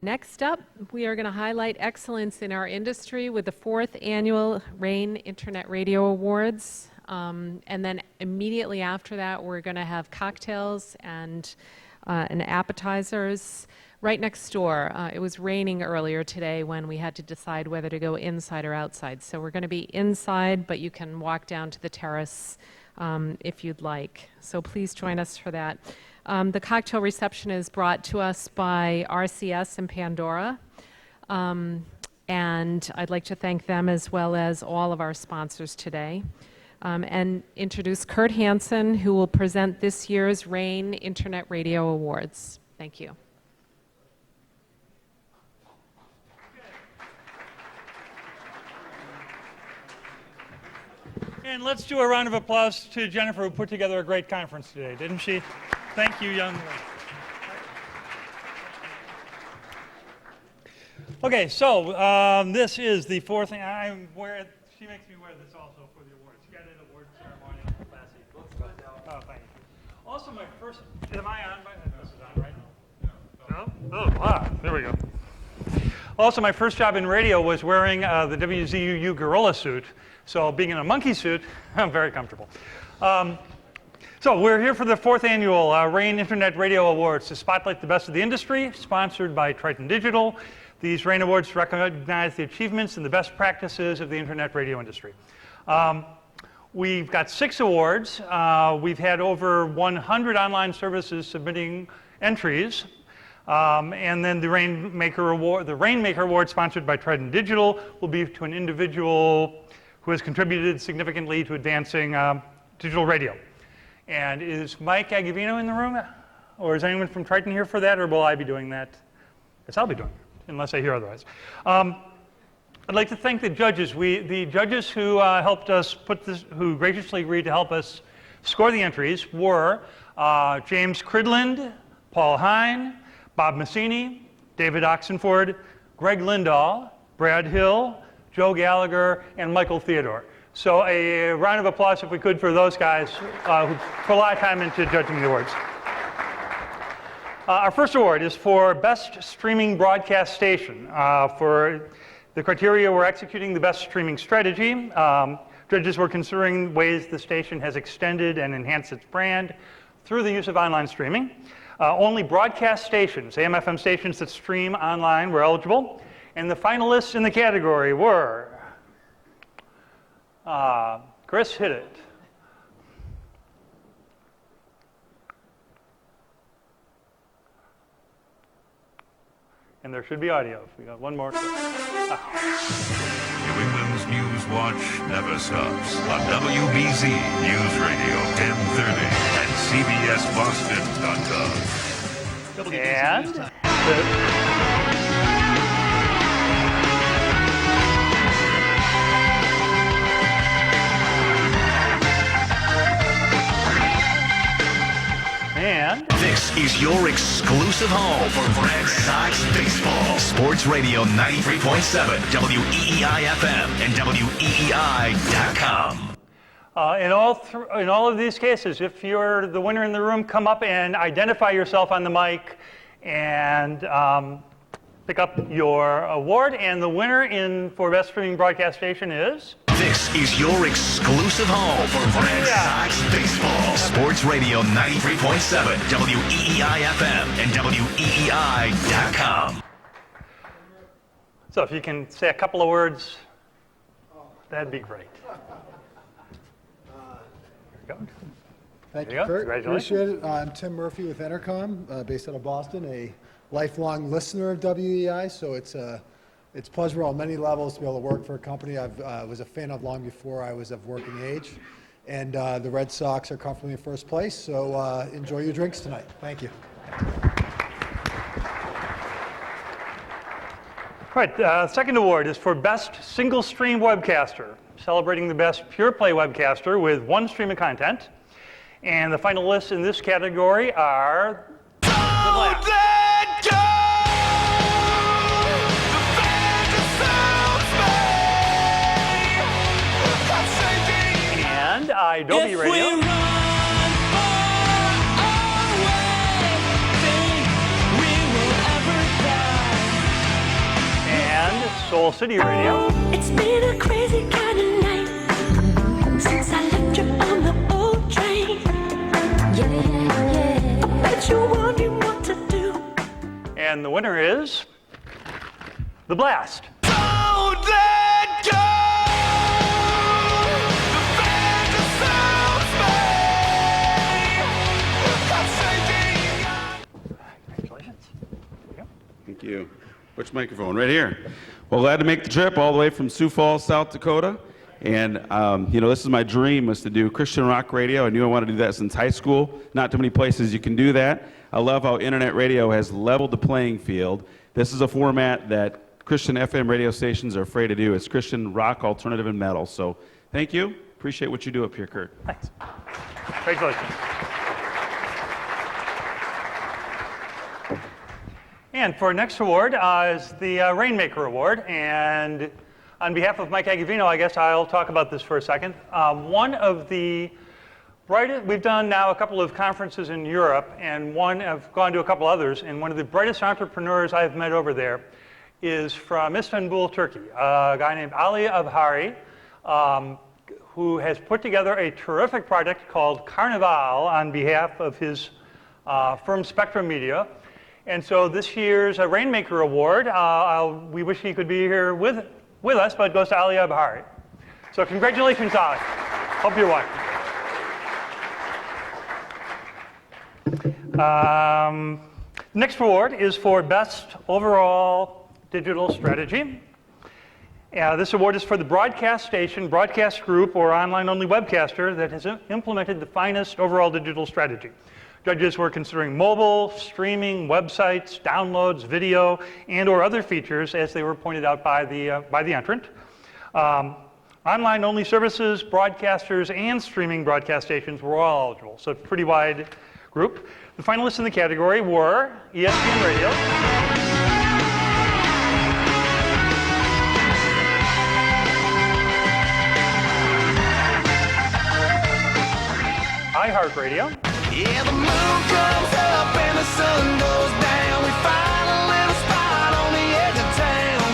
Next up, we are going to highlight excellence in our industry with the 4th Annual RAIN Internet Radio Awards. And then immediately after that, we're going to have cocktails and appetizers right next door. It was raining earlier today when we had to decide whether to go inside or outside. So we're going to be inside, but you can walk down to the terrace if you'd like. So please join us for that. The cocktail reception is brought to us by RCS and Pandora. And I'd like to thank them as well as all of our sponsors today. And introduce Kurt Hansen, who will present this year's RAIN Internet Radio Awards. Thank you. And let's do a round of applause to Jennifer, who put together a great conference today, didn't she? Thank you, young lady. Okay, so this is the 4th thing. She makes me wear this also for the awards. You got an award ceremony, classy. Oh, thank you. Also, my first. Am I on? This is on, right? No? Oh, wow. There we go. Also, my first job in radio was wearing the WZUU gorilla suit. So being in a monkey suit, I'm very comfortable. So we're here for the 4th Annual RAIN Internet Radio Awards to spotlight the best of the industry, sponsored by Triton Digital. These RAIN Awards recognize the achievements and the best practices of the internet radio industry. We've got 6 awards. We've had over 100 online services submitting entries. And then the Rainmaker Award, sponsored by Triton Digital, will be to an individual who has contributed significantly to advancing digital radio. And is Mike Agavino in the room? Or is anyone from Triton here for that, or will I be doing that? Yes, I'll be doing it, unless I hear otherwise. I'd like to thank the judges. The judges who helped us who graciously agreed to help us score the entries were James Cridland, Paul Hine, Bob Massini, David Oxenford, Greg Lindahl, Brad Hill, Joe Gallagher, and Michael Theodore. So a round of applause, if we could, for those guys who put a lot of time into judging the awards. Our first award is for Best Streaming Broadcast Station. For the criteria, we're executing the best streaming strategy. Judges were considering ways the station has extended and enhanced its brand through the use of online streaming. Only broadcast stations, AM/FM stations that stream online, were eligible. And the finalists in the category were, Chris, hit it. And there should be audio. We got one more. New England's News Watch never stops on WBZ News Radio 1030 and CBSBoston.gov. And this is your exclusive home for Red Sox baseball. Sports Radio 93.7, WEEI-FM, and WEEI.com. In all of these cases, if you're the winner in the room, come up and identify yourself on the mic and pick up your award. And the winner for Best Streaming Broadcast Station is? This is your exclusive home for Red Sox baseball. Sports Radio 93.7, WEEI-FM, and WEEI.com. So if you can say a couple of words, that'd be great. Thank you, Kurt. Appreciate it. I'm Tim Murphy with Entercom, based out of Boston, a lifelong listener of WEEI, so it's pleasure on many levels to be able to work for a company I was a fan of long before I was of working age. And the Red Sox are comfortably in first place, so enjoy your drinks tonight. Thank you. All right, second award is for Best Single Stream Webcaster, celebrating the best pure play webcaster with one stream of content. And the finalists in this category are The Blast. And Adobe Radio. Soul City Radio. It's been a crazy kind of night since I left you on the old train. Yeah. Bet you're wondering what to do. And the winner is The Blast. Don't let go. The fantasy Congratulations. Thank you. Which microphone? Right here. Well, glad to make the trip all the way from Sioux Falls, South Dakota. And, this is my dream, was to do Christian rock radio. I knew I wanted to do that since high school. Not too many places you can do that. I love how internet radio has leveled the playing field. This is a format that Christian FM radio stations are afraid to do. It's Christian rock, alternative, and metal. So thank you. Appreciate what you do up here, Kurt. Thanks. Congratulations. And for our next award is the Rainmaker Award. And on behalf of Mike Agavino, I guess I'll talk about this for a second. One of the brightest, we've done now a couple of conferences in Europe, and I've gone to a couple others, and one of the brightest entrepreneurs I've met over there is from Istanbul, Turkey, a guy named Ali Abhari, who has put together a terrific project called Carnival on behalf of his firm Spectrum Media. And so this year's Rainmaker Award, we wish he could be here with us, but it goes to Ali Abhari. So congratulations, Ali. Hope you're watching. Next award is for Best Overall Digital Strategy. This award is for the broadcast station, broadcast group, or online-only webcaster that has implemented the finest overall digital strategy. Judges were considering mobile, streaming, websites, downloads, video, and or other features as they were pointed out by the entrant. Online-only services, broadcasters, and streaming broadcast stations were all eligible, so a pretty wide group. The finalists in the category were ESPN Radio, iHeartRadio, Yeah, the moon comes up and the sun goes down. We find a little spot on the edge of town.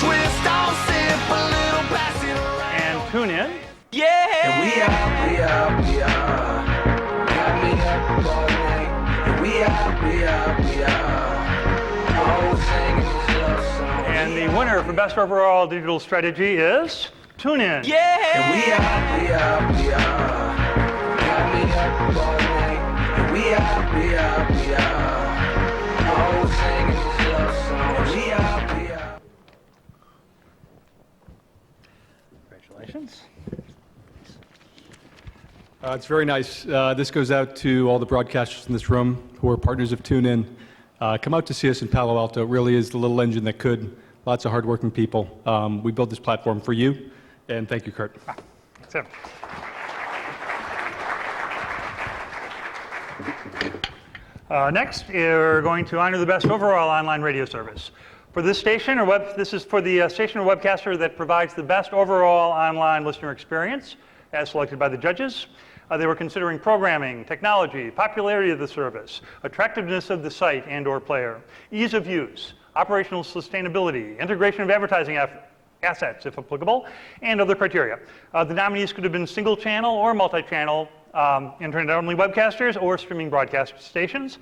Twist on, sip a little, pass it around. and TuneIn. Yeah, and we are. Got me up all night. And we are. Always singing this love song. And the winner for Best Overall Digital Strategy is TuneIn. Yeah, and we are. Got me up all night. We are. Always singing this love song. We are. Congratulations. It's very nice. This goes out to all the broadcasters in this room who are partners of TuneIn. Come out to see us in Palo Alto. It really is the little engine that could. Lots of hardworking people. We built this platform for you, and thank you, Kurt. That's it. Next, we're going to honor the best overall online radio service. For this station this is for the station or webcaster that provides the best overall online listener experience, as selected by the judges. They were considering programming, technology, popularity of the service, attractiveness of the site and/or player, ease of use, operational sustainability, integration of advertising assets, if applicable, and other criteria. The nominees could have been single-channel or multi-channel internet-only webcasters or streaming broadcast stations.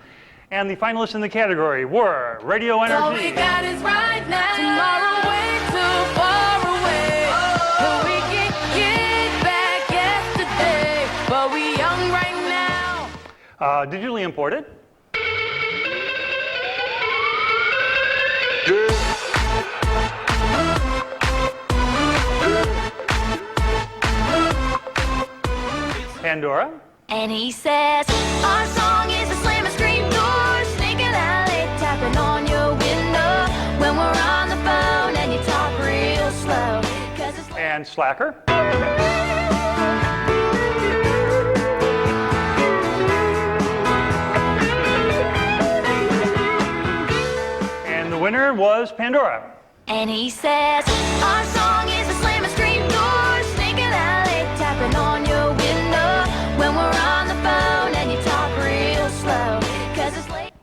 And the finalists in the category were Radio NRG. All we got is right now. Tomorrow way too far away. And we can get back yesterday, but we young right now. Digitally imported. Pandora. And he says, our song is a slam and scream door, sneaking alley, tapping on your window when we're on the phone and you talk real slow. 'Cause it's And Slacker. And the winner was Pandora. And he says, our song is a slam and scream door, sneaking alley, tapping on your window when we're on the phone and you talk real slow. 'Cause it's late.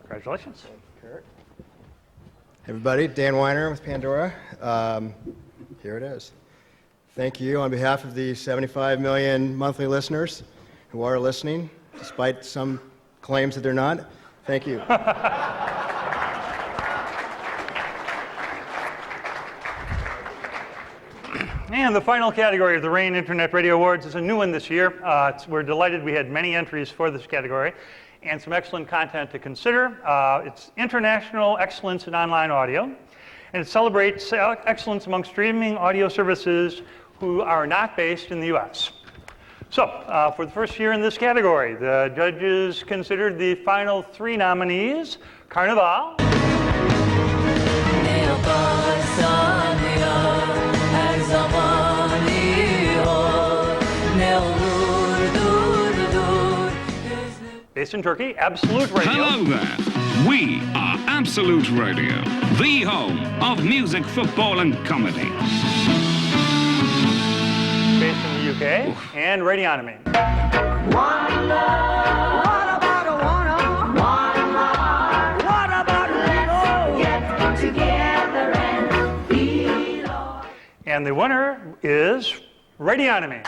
Congratulations. Hey everybody, Dan Weiner with Pandora. Here it is. Thank you on behalf of the 75 million monthly listeners who are listening, despite some claims that they're not. Thank you. And the final category of the RAIN Internet Radio Awards is a new one this year. We're delighted we had many entries for this category and some excellent content to consider. It's International Excellence in Online Audio, and it celebrates excellence among streaming audio services who are not based in the U.S. So, for the first year in this category, the judges considered the final 3 nominees: Carnival, based in Turkey, Absolute Radio. Hello there. We are Absolute Radio, the home of music, football, and comedy. Based in the UK, and Radionomy. And the winner is Radionomy.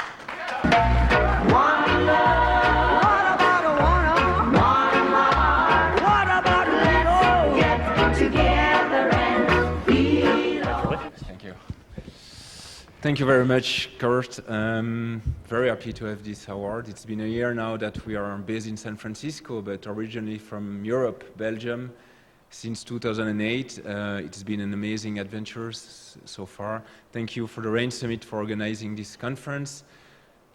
Thank you very much, Kurt. Very happy to have this award. It's been a year now that we are based in San Francisco, but originally from Europe, Belgium. Since 2008, it's been an amazing adventure so far. Thank you for the RAIN Summit for organizing this conference.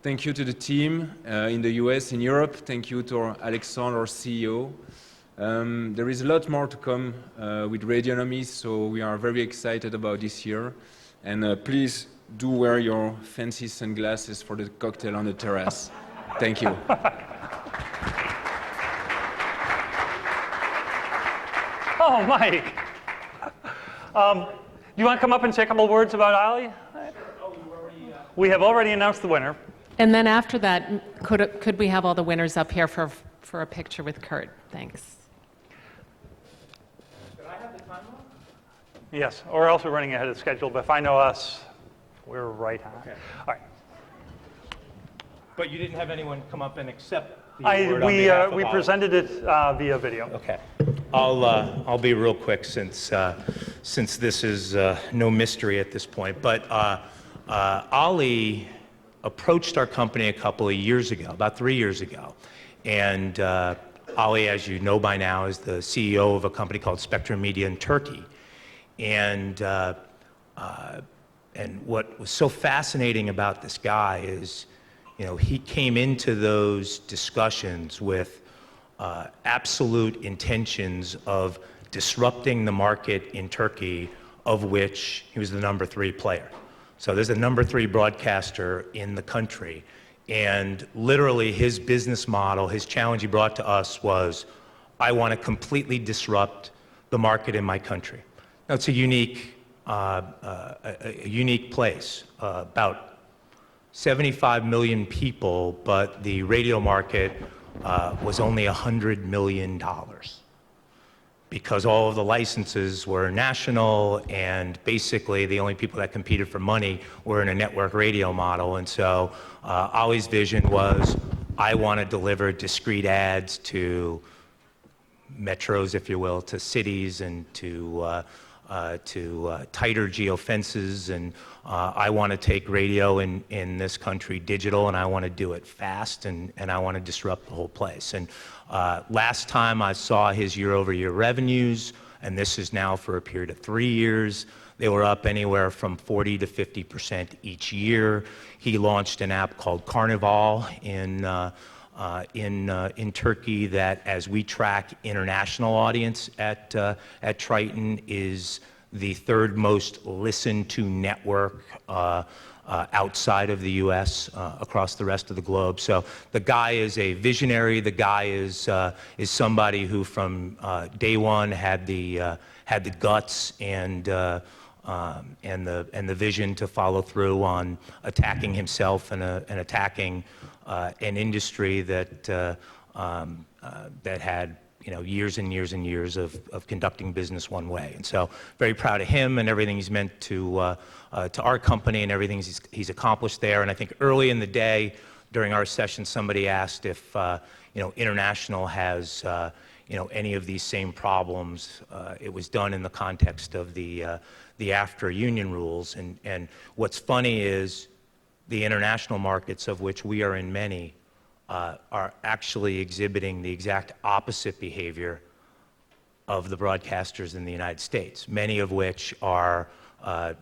Thank you to the team in the US, in Europe. Thank you to Alexandre, our CEO. There is a lot more to come with Radionomy, so we are very excited about this year. And please do wear your fancy sunglasses for the cocktail on the terrace. Thank you. Oh, Mike. Do you want to come up and say a couple of words about Ali? We have already announced the winner. And then after that, could we have all the winners up here for a picture with Kurt? Thanks. Should I have the timeline? Yes, or else we're running ahead of schedule, but if I know us, we're right on. Okay. All right. But you didn't have anyone come up and accept the award on behalf of We Ali. presented it via video. Okay. I'll be real quick since this is no mystery at this point. But Ali approached our company a couple of years ago, about 3 years ago. And Ali, as you know by now, is the CEO of a company called Spectrum Media in Turkey. And what was so fascinating about this guy is, you know, he came into those discussions with absolute intentions of disrupting the market in Turkey, of which he was the number 3 player. So there's a number 3 broadcaster in the country. And literally his business model, his challenge he brought to us was, I want to completely disrupt the market in my country. Now, it's a unique place, about 75 million people, but the radio market was only $100 million because all of the licenses were national, and basically the only people that competed for money were in a network radio model. And so Ali's vision was, I want to deliver discrete ads to metros, if you will, to cities and to tighter geofences, and I want to take radio in this country digital, and I want to do it fast, and I want to disrupt the whole place. And last time I saw his year-over-year revenues, and this is now for a period of 3 years, they were up anywhere from 40 to 50% each year. He launched an app called Carnival in Turkey that, as we track international audience at Triton, is the 3rd most listened to network outside of the U.S. Across the rest of the globe. So the guy is a visionary. The guy is somebody who, from day one, had the guts and and the vision to follow through on attacking himself and attacking an industry that had years and years and years of conducting business one way. And so very proud of him and everything he's meant to our company and everything he's accomplished there. And I think early in the day during our session, somebody asked if International has any of these same problems. It was done in the context of the AFTRA union rules. And what's funny is the international markets, of which we are in many, are actually exhibiting the exact opposite behavior of the broadcasters in the United States, many of which are,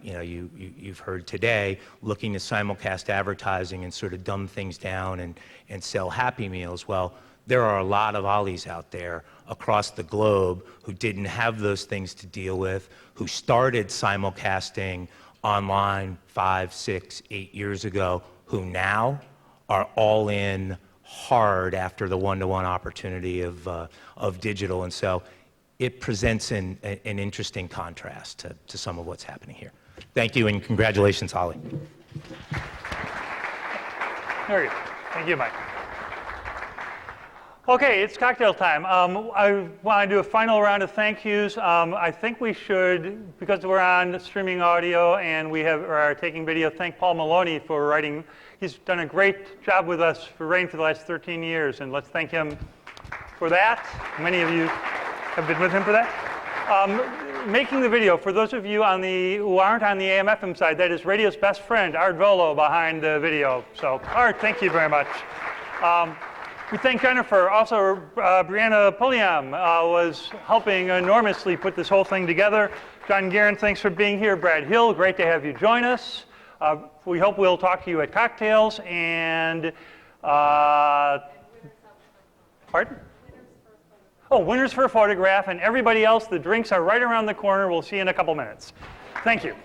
you've heard today, looking to simulcast advertising and sort of dumb things down and sell Happy Meals. Well, there are a lot of Ollies out there across the globe who didn't have those things to deal with, who started simulcasting online 5, 6, 8 years ago, who now are all in hard after the one-to-one opportunity of digital. And so it presents an interesting contrast to some of what's happening here. Thank you, and congratulations, Ollie. There you go. Thank you, Mike. Okay, it's cocktail time. I want to do a final round of thank yous. I think we should, because we're on streaming audio and we are taking video, thank Paul Maloney for writing. He's done a great job with us for writing for the last 13 years, and let's thank him for that. Many of you have been with him for that. Making the video, for those of you who aren't on the AM/FM side, that is radio's best friend, Art Volo, behind the video. So, Art, thank you very much. We thank Jennifer. Also, Brianna Pulliam was helping enormously put this whole thing together. John Guerin, thanks for being here. Brad Hill, great to have you join us. We hope we'll talk to you at cocktails. And, pardon? Oh, winners for a photograph. And everybody else, the drinks are right around the corner. We'll see you in a couple minutes. Thank you.